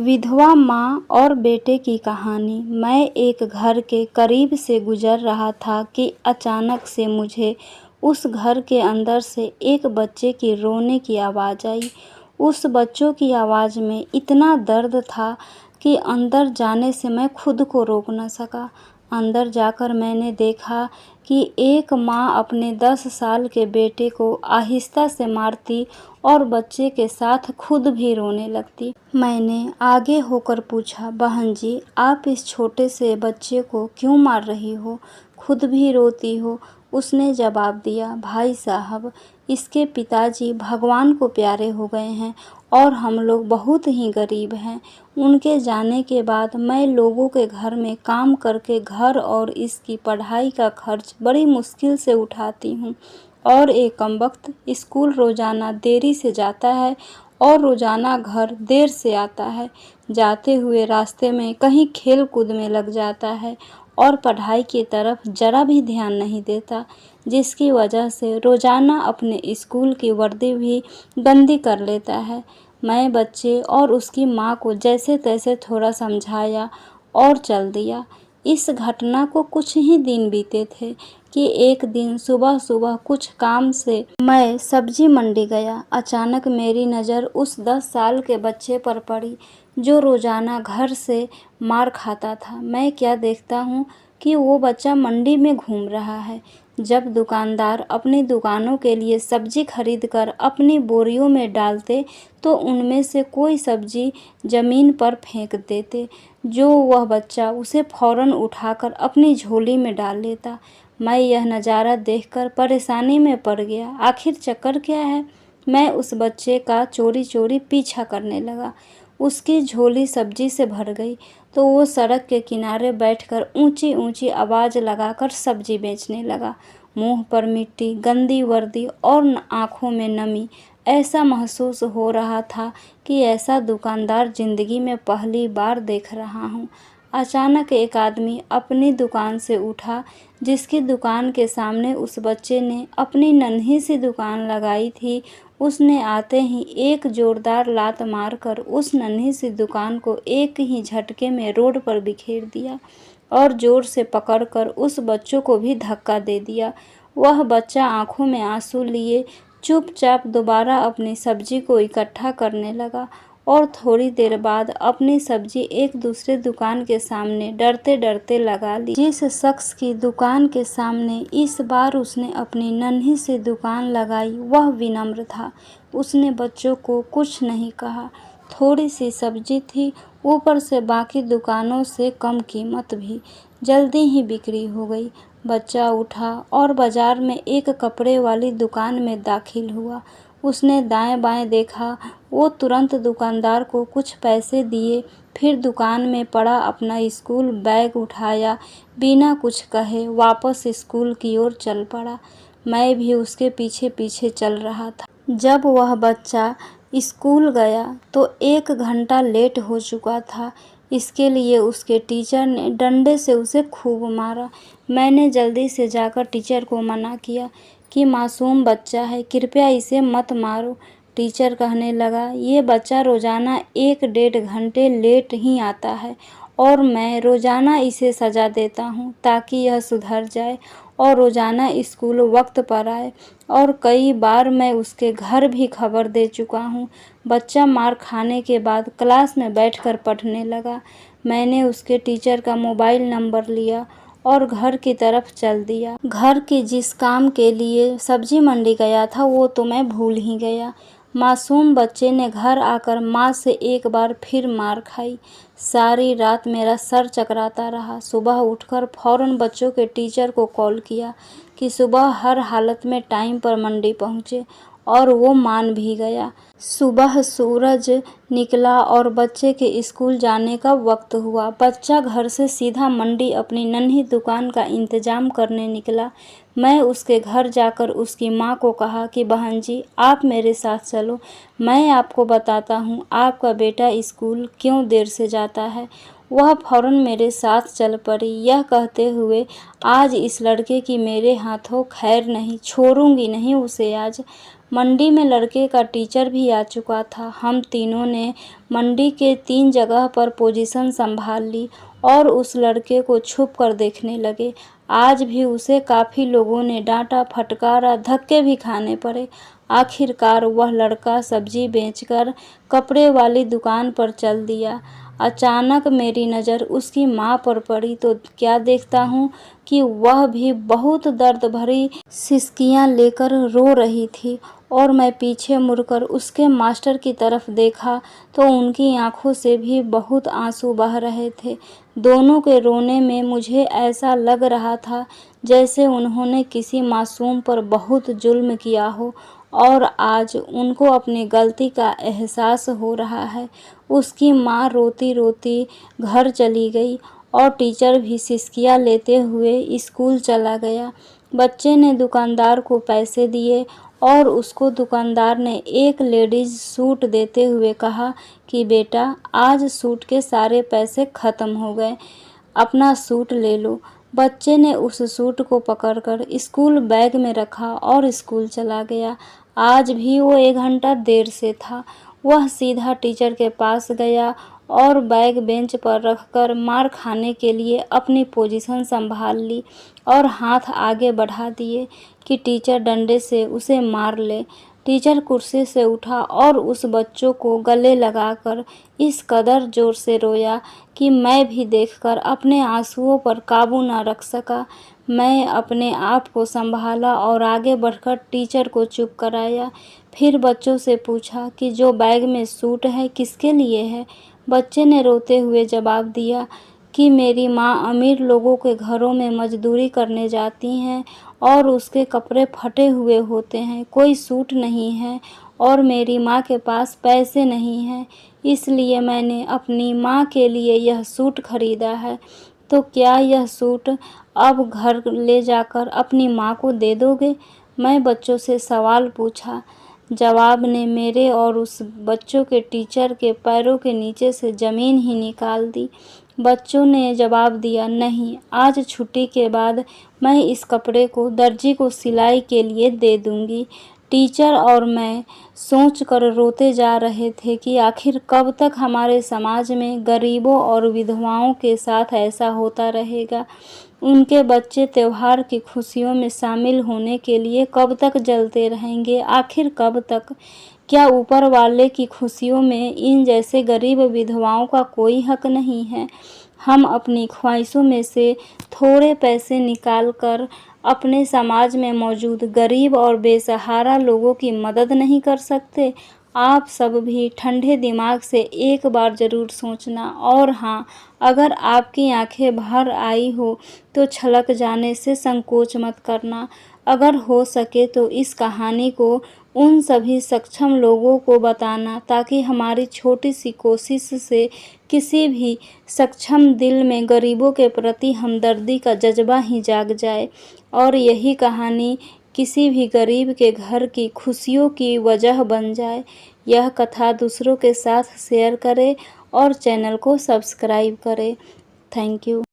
विधवा माँ और बेटे की कहानी। मैं एक घर के करीब से गुजर रहा था कि अचानक से मुझे उस घर के अंदर से एक बच्चे की रोने की आवाज़ आई। उस बच्चों की आवाज़ में इतना दर्द था कि अंदर जाने से मैं खुद को रोक न सका। अंदर जाकर मैंने देखा कि एक माँ अपने 10 साल के बेटे को आहिस्ता से मारती और बच्चे के साथ खुद भी रोने लगती। मैंने आगे होकर पूछा, बहन जी, आप इस छोटे से बच्चे को क्यों मार रही हो? खुद भी रोती हो? उसने जवाब दिया, भाई साहब, इसके पिताजी भगवान को प्यारे हो गए हैं और हम लोग बहुत ही गरीब हैं। उनके जाने के बाद मैं लोगों के घर में काम करके घर और इसकी पढ़ाई का खर्च बड़ी मुश्किल से उठाती हूँ और एक कमबख्त स्कूल रोज़ाना देरी से जाता है और रोज़ाना घर देर से आता है। जाते हुए रास्ते में कहीं खेल कूद में लग जाता है और पढ़ाई की तरफ ज़रा भी ध्यान नहीं देता, जिसकी वजह से रोज़ाना अपने स्कूल की वर्दी भी गंदी कर लेता है। मैं बच्चे और उसकी माँ को जैसे तैसे थोड़ा समझाया और चल दिया। इस घटना को कुछ ही दिन बीते थे कि एक दिन सुबह सुबह कुछ काम से मैं सब्जी मंडी गया। अचानक मेरी नज़र उस 10 साल के बच्चे पर पड़ी जो रोज़ाना घर से मार खाता था। मैं क्या देखता हूँ कि वो बच्चा मंडी में घूम रहा है। जब दुकानदार अपनी दुकानों के लिए सब्जी खरीद कर अपनी बोरियों में डालते तो उनमें से कोई सब्जी ज़मीन पर फेंक देते, जो वह बच्चा उसे फ़ौरन उठाकर अपनी झोली में डाल लेता। मैं यह नज़ारा देखकर परेशानी में पड़ गया। आखिर चक्कर क्या है? मैं उस बच्चे का चोरी चोरी पीछा करने लगा। उसकी झोली सब्जी से भर गई तो वो सड़क के किनारे बैठकर ऊंची ऊंची आवाज़ लगाकर सब्जी बेचने लगा। मुंह पर मिट्टी, गंदी वर्दी और आँखों में नमी। ऐसा महसूस हो रहा था कि ऐसा दुकानदार ज़िंदगी में पहली बार देख रहा हूँ। अचानक एक आदमी अपनी दुकान से उठा, जिसकी दुकान के सामने उस बच्चे ने अपनी नन्ही सी दुकान लगाई थी। उसने आते ही एक जोरदार लात मारकर उस नन्ही सी दुकान को एक ही झटके में रोड पर बिखेर दिया और जोर से पकड़कर उस बच्चों को भी धक्का दे दिया। वह बच्चा आंखों में आंसू लिए चुपचाप दोबारा अपनी सब्जी को इकट्ठा करने लगा और थोड़ी देर बाद अपनी सब्जी एक दूसरे दुकान के सामने डरते डरते लगा ली। जिस शख्स की दुकान के सामने इस बार उसने अपनी नन्ही सी दुकान लगाई वह विनम्र था। उसने बच्चों को कुछ नहीं कहा। थोड़ी सी सब्जी थी, ऊपर से बाकी दुकानों से कम कीमत भी। जल्दी ही बिक्री हो गई। बच्चा उठा और बाजार में एक कपड़े वाली दुकान में दाखिल हुआ। उसने दाएं बाएं देखा। वो तुरंत दुकानदार को कुछ पैसे दिए, फिर दुकान में पड़ा अपना स्कूल बैग उठाया, बिना कुछ कहे वापस स्कूल की ओर चल पड़ा। मैं भी उसके पीछे पीछे चल रहा था। जब वह बच्चा स्कूल गया तो 1 घंटा लेट हो चुका था। इसके लिए उसके टीचर ने डंडे से उसे खूब मारा। मैंने जल्दी से जाकर टीचर को मना किया कि मासूम बच्चा है, कृपया इसे मत मारो। टीचर कहने लगा, ये बच्चा रोज़ाना 1 डेढ़ घंटे लेट ही आता है और मैं रोज़ाना इसे सज़ा देता हूँ ताकि यह सुधर जाए और रोज़ाना स्कूल वक्त पर आए, और कई बार मैं उसके घर भी खबर दे चुका हूँ। बच्चा मार खाने के बाद क्लास में बैठकर पढ़ने लगा। मैंने उसके टीचर का मोबाइल नंबर लिया और घर की तरफ चल दिया। घर के जिस काम के लिए सब्जी मंडी गया था वो तो मैं भूल ही गया। मासूम बच्चे ने घर आकर माँ से एक बार फिर मार खाई। सारी रात मेरा सर चकराता रहा। सुबह उठकर फ़ौरन बच्चों के टीचर को कॉल किया कि सुबह हर हालत में टाइम पर मंडी पहुँचे, और वो मान भी गया। सुबह सूरज निकला और बच्चे के स्कूल जाने का वक्त हुआ। बच्चा घर से सीधा मंडी अपनी नन्ही दुकान का इंतज़ाम करने निकला। मैं उसके घर जाकर उसकी माँ को कहा कि बहन जी, आप मेरे साथ चलो, मैं आपको बताता हूँ आपका बेटा स्कूल क्यों देर से जाता है। वह फ़ौरन मेरे साथ चल पड़ी, यह कहते हुए, आज इस लड़के की मेरे हाथों खैर नहीं, छोड़ूंगी नहीं उसे आज। मंडी में लड़के का टीचर भी आ चुका था। हम तीनों ने मंडी के 3 जगह पर पोजीशन संभाल ली और उस लड़के को छुप कर देखने लगे। आज भी उसे काफ़ी लोगों ने डांटा, फटकारा, धक्के भी खाने पड़े। आखिरकार वह लड़का सब्जी बेचकर कपड़े वाली दुकान पर चल दिया। अचानक मेरी नज़र उसकी माँ पर पड़ी तो क्या देखता हूँ कि वह भी बहुत दर्द भरी सिसकियाँ लेकर रो रही थी और मैं पीछे मुड़कर उसके मास्टर की तरफ देखा तो उनकी आंखों से भी बहुत आंसू बह रहे थे। दोनों के रोने में मुझे ऐसा लग रहा था जैसे उन्होंने किसी मासूम पर बहुत जुल्म किया हो और आज उनको अपनी गलती का एहसास हो रहा है। उसकी माँ रोती रोती घर चली गई और टीचर भी सिसकियाँ लेते हुए स्कूल चला गया। बच्चे ने दुकानदार को पैसे दिए और उसको दुकानदार ने एक लेडीज़ सूट देते हुए कहा कि बेटा, आज सूट के सारे पैसे ख़त्म हो गए, अपना सूट ले लो। बच्चे ने उस सूट को पकड़कर स्कूल बैग में रखा और स्कूल चला गया। आज भी वो 1 घंटा देर से था। वह सीधा टीचर के पास गया और बैग बेंच पर रखकर मार खाने के लिए अपनी पोजीशन संभाल ली और हाथ आगे बढ़ा दिए कि टीचर डंडे से उसे मार ले। टीचर कुर्सी से उठा और उस बच्चों को गले लगाकर इस कदर जोर से रोया कि मैं भी देखकर अपने आंसुओं पर काबू न रख सका। मैं अपने आप को संभाला और आगे बढ़कर टीचर को चुप कराया। फिर बच्चों से पूछा कि जो बैग में सूट है किसके लिए है। बच्चे ने रोते हुए जवाब दिया कि मेरी माँ अमीर लोगों के घरों में मजदूरी करने जाती हैं और उसके कपड़े फटे हुए होते हैं, कोई सूट नहीं है और मेरी माँ के पास पैसे नहीं हैं, इसलिए मैंने अपनी माँ के लिए यह सूट खरीदा है। तो क्या यह सूट अब घर ले जाकर अपनी माँ को दे दोगे? मैं बच्चों से सवाल पूछा। जवाब ने मेरे और उस बच्चों के टीचर के पैरों के नीचे से ज़मीन ही निकाल दी। बच्चों ने जवाब दिया, नहीं, आज छुट्टी के बाद मैं इस कपड़े को दर्जी को सिलाई के लिए दे दूंगी। टीचर और मैं सोचकर रोते जा रहे थे कि आखिर कब तक हमारे समाज में गरीबों और विधवाओं के साथ ऐसा होता रहेगा। उनके बच्चे त्योहार की खुशियों में शामिल होने के लिए कब तक जलते रहेंगे? आखिर कब तक? क्या ऊपर वाले की खुशियों में इन जैसे गरीब विधवाओं का कोई हक नहीं है? हम अपनी ख्वाहिशों में से थोड़े पैसे निकाल कर अपने समाज में मौजूद गरीब और बेसहारा लोगों की मदद नहीं कर सकते? आप सब भी ठंडे दिमाग से एक बार ज़रूर सोचना। और हाँ, अगर आपकी आंखें भर आई हो तो छलक जाने से संकोच मत करना। अगर हो सके तो इस कहानी को उन सभी सक्षम लोगों को बताना ताकि हमारी छोटी सी कोशिश से किसी भी सक्षम दिल में गरीबों के प्रति हमदर्दी का जज्बा ही जाग जाए और यही कहानी किसी भी गरीब के घर की खुशियों की वजह बन जाए। यह कथा दूसरों के साथ शेयर करें और चैनल को सब्सक्राइब करें। Thank you.